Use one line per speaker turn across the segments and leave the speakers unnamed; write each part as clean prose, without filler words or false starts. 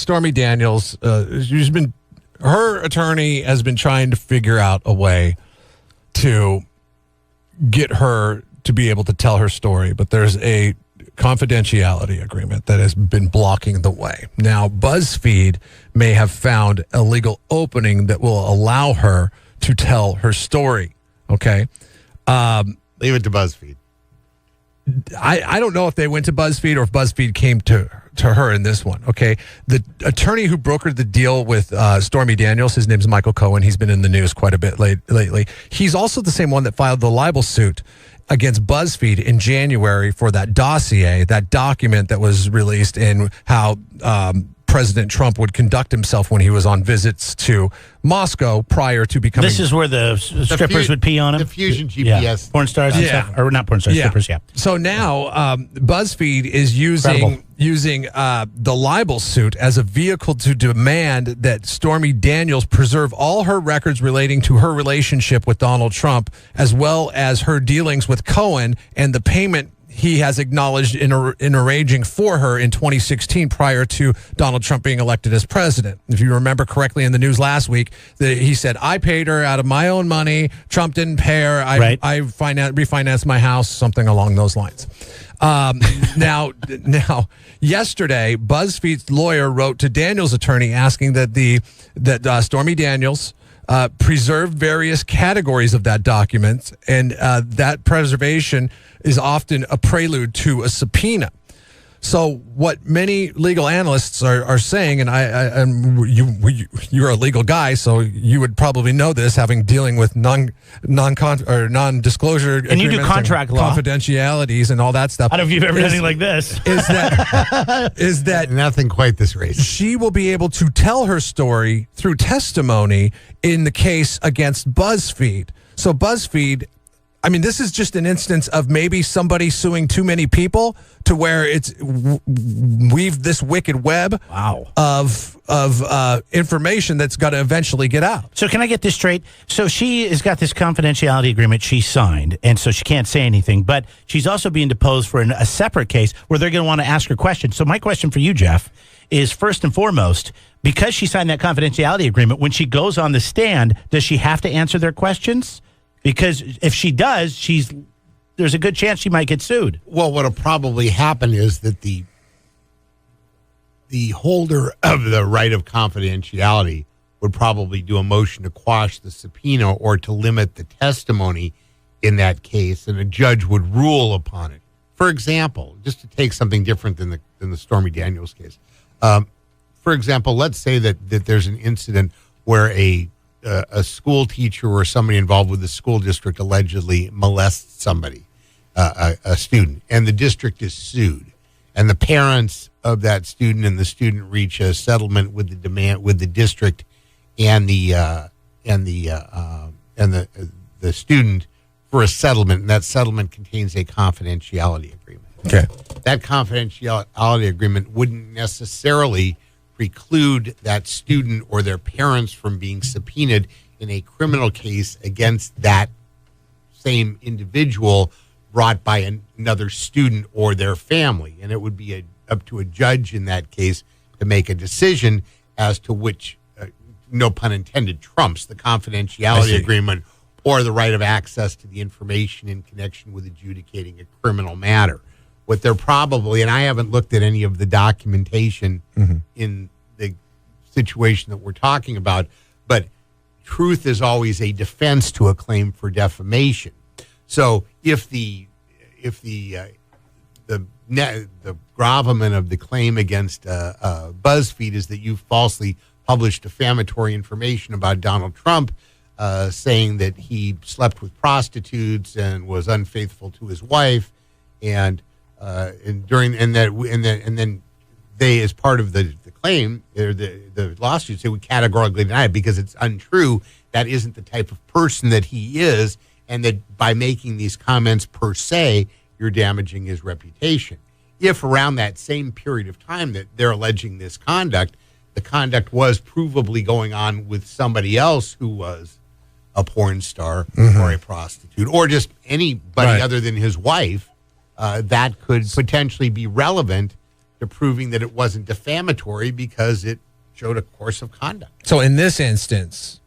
Stormy Daniels, her attorney has been trying to figure out a way to get her to be able to tell her story, but there's a confidentiality agreement that has been blocking the way. Now, Buzzfeed may have found a legal opening that will allow her to tell her story. Okay.
Leave it to Buzzfeed.
I don't know if they went to Buzzfeed or if Buzzfeed came to her in this one. Okay. The attorney who brokered the deal with Stormy Daniels, his name's Michael Cohen. He's been in the news quite a bit lately. He's also the same one that filed the libel suit against Buzzfeed in January for that dossier, that document that was released in how President Trump would conduct himself when he was on visits to Moscow prior to becoming...
This is where the strippers would pee on him?
The Fusion GPS.
Yeah. Porn stars and stuff? Or not porn stars, strippers, yeah.
So now BuzzFeed is using the libel suit as a vehicle to demand that Stormy Daniels preserve all her records relating to her relationship with Donald Trump, as well as her dealings with Cohen and the payment he has acknowledged in arranging for her in 2016 prior to Donald Trump being elected as president. If you remember correctly in the news last week, he said, I paid her out of my own money. Trump didn't pay her. I refinanced my house, something along those lines. Now, yesterday, BuzzFeed's lawyer wrote to Daniels' attorney asking that Stormy Daniels preserve various categories of that document, and that preservation is often a prelude to a subpoena. So what many legal analysts are saying, and you're a legal guy, so you would probably know this, having dealing with non-disclosure
and you do contract law,
confidentialities, and all that stuff.
I don't know if you've ever done anything like this.
Is that
nothing quite this racist?
She will be able to tell her story through testimony in the case against BuzzFeed. So BuzzFeed, I mean, this is just an instance of maybe somebody suing too many people to where it's weaved this wicked web of information that's got to eventually get out.
So can I get this straight? So she has got this confidentiality agreement she signed, and so she can't say anything, but she's also being deposed for a separate case where they're going to want to ask her questions. So my question for you, Jeff, is first and foremost, because she signed that confidentiality agreement, when she goes on the stand, does she have to answer their questions? Because if she does, there's a good chance she might get sued.
Well, what'll probably happen is that the holder of the right of confidentiality would probably do a motion to quash the subpoena or to limit the testimony in that case, and a judge would rule upon it. For example, just to take something different than the Stormy Daniels case. For example, let's say that there's an incident where a school teacher or somebody involved with the school district allegedly molests somebody, a student, and the district is sued, and the parents of that student and the student reach a settlement with the district and the student for a settlement, and that settlement contains a confidentiality agreement.
Okay,
that confidentiality agreement wouldn't necessarily preclude that student or their parents from being subpoenaed in a criminal case against that same individual brought by another student or their family. And it would be up to a judge in that case to make a decision as to which, no pun intended, trumps the confidentiality agreement or the right of access to the information in connection with adjudicating a criminal matter. What they're probably, and I haven't looked at any of the documentation in the situation that we're talking about, but truth is always a defense to a claim for defamation. So if the gravamen of the claim against BuzzFeed is that you falsely published defamatory information about Donald Trump, saying that he slept with prostitutes and was unfaithful to his wife, and then they, as part of the claim or the lawsuit, say we categorically deny it because it's untrue. That isn't the type of person that he is, and that by making these comments per se, you're damaging his reputation. If around that same period of time that they're alleging this conduct, the conduct was provably going on with somebody else who was a porn star or a prostitute or just anybody other than his wife, that could potentially be relevant to proving that it wasn't defamatory because it showed a course of conduct.
So in this instance,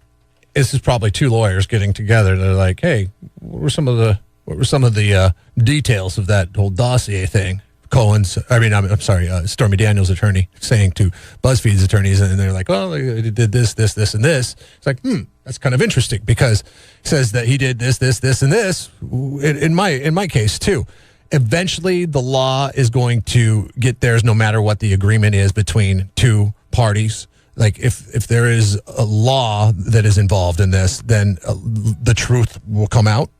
this is probably two lawyers getting together. They're like, "Hey, what were some of the details of that whole dossier thing?" I'm sorry, Stormy Daniels' attorney saying to BuzzFeed's attorneys, and they're like, "Oh, they did this, and this." It's like, that's kind of interesting because it says that he did this, and this. In my case too. Eventually, the law is going to get theirs, no matter what the agreement is between two parties. Like if there is a law that is involved in this, then the truth will come out.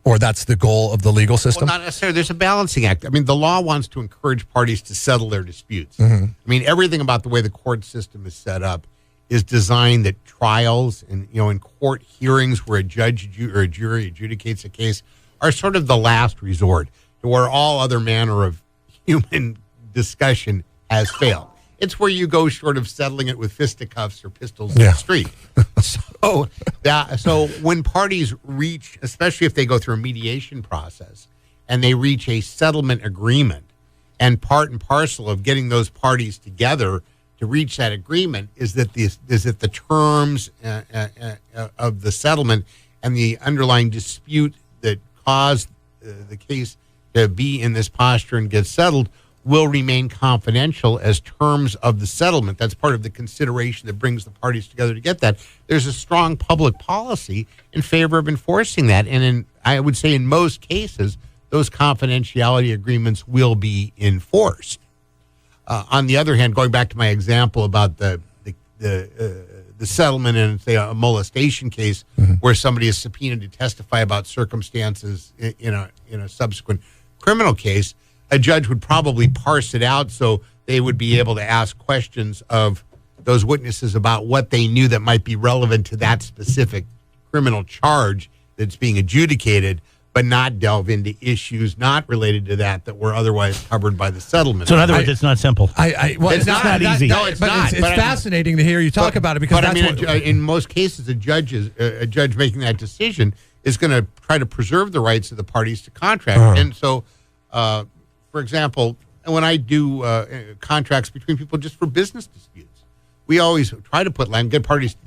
Or that's the goal of the legal system?
Well, not necessarily. There's a balancing act. I mean, the law wants to encourage parties to settle their disputes.
Mm-hmm.
I mean, everything about the way the court system is set up is designed that trials and, in court hearings where a judge or a jury adjudicates a case are sort of the last resort to where all other manner of human discussion has failed. It's where you go short of settling it with fisticuffs or pistols in the street. So when parties reach, especially if they go through a mediation process, and they reach a settlement agreement, and part and parcel of getting those parties together to reach that agreement is that the terms of the settlement and the underlying dispute that caused the case to be in this posture and get settled will remain confidential as terms of the settlement. That's part of the consideration that brings the parties together to get that. There's a strong public policy in favor of enforcing that. And I would say in most cases, those confidentiality agreements will be enforced. On the other hand, going back to my example about the settlement in, say, a molestation case, mm-hmm. where somebody is subpoenaed to testify about circumstances in a subsequent criminal case, a judge would probably parse it out so they would be able to ask questions of those witnesses about what they knew that might be relevant to that specific criminal charge that's being adjudicated, but not delve into issues not related to that were otherwise covered by the settlement.
So in other words, it's not simple.
It's not
easy.
No, it's not.
It's fascinating to hear you talk about it because
in most cases, a judge making that decision is going to try to preserve the rights of the parties to contract. Uh-huh. And so, for example, when I do contracts between people just for business disputes, we always try to put the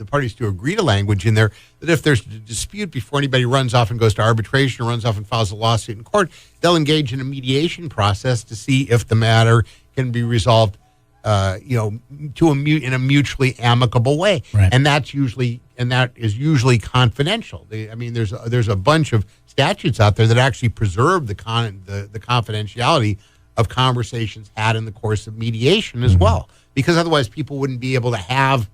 parties to agree to language in there that if there's a dispute before anybody runs off and goes to arbitration or runs off and files a lawsuit in court, they'll engage in a mediation process to see if the matter can be resolved, in a mutually amicable way. Right. And that is usually confidential. There's a bunch of statutes out there that actually preserve the confidentiality of conversations had in the course of mediation as well, because otherwise people wouldn't be able to have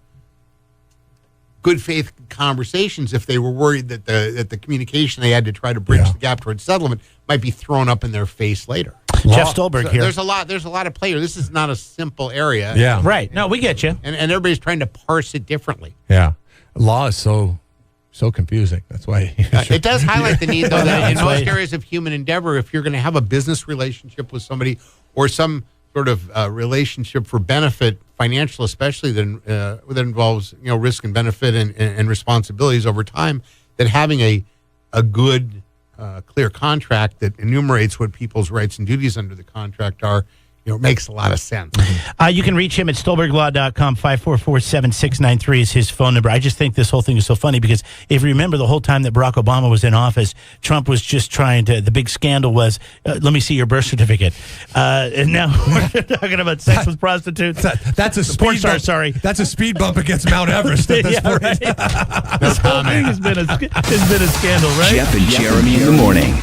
good faith conversations if they were worried that the communication they had to try to bridge the gap towards settlement might be thrown up in their face later.
Jeff Stolberg here.
There's a lot of players. This is not a simple area.
Yeah, right. No, we get you.
And everybody's trying to parse it differently.
Yeah, law is so confusing. That's why
it does highlight the need, though, that in most areas of human endeavor, if you're going to have a business relationship with somebody or some sort of relationship for benefit, financial especially, that involves risk and benefit and responsibilities over time, that having a good, clear contract that enumerates what people's rights and duties under the contract are, makes a lot of sense.
You can reach him at StolbergLaw.com. 544-7693 is his phone number. I just think this whole thing is so funny because if you remember the whole time that Barack Obama was in office, Trump was just trying to, the big scandal was, let me see your birth certificate. And now we're talking about sex with prostitutes.
That's a speed bump.
Sorry.
That's a speed bump against Mount Everest at this point.
Right. This whole thing has been a scandal, right?
Jeff and Jeremy in the morning.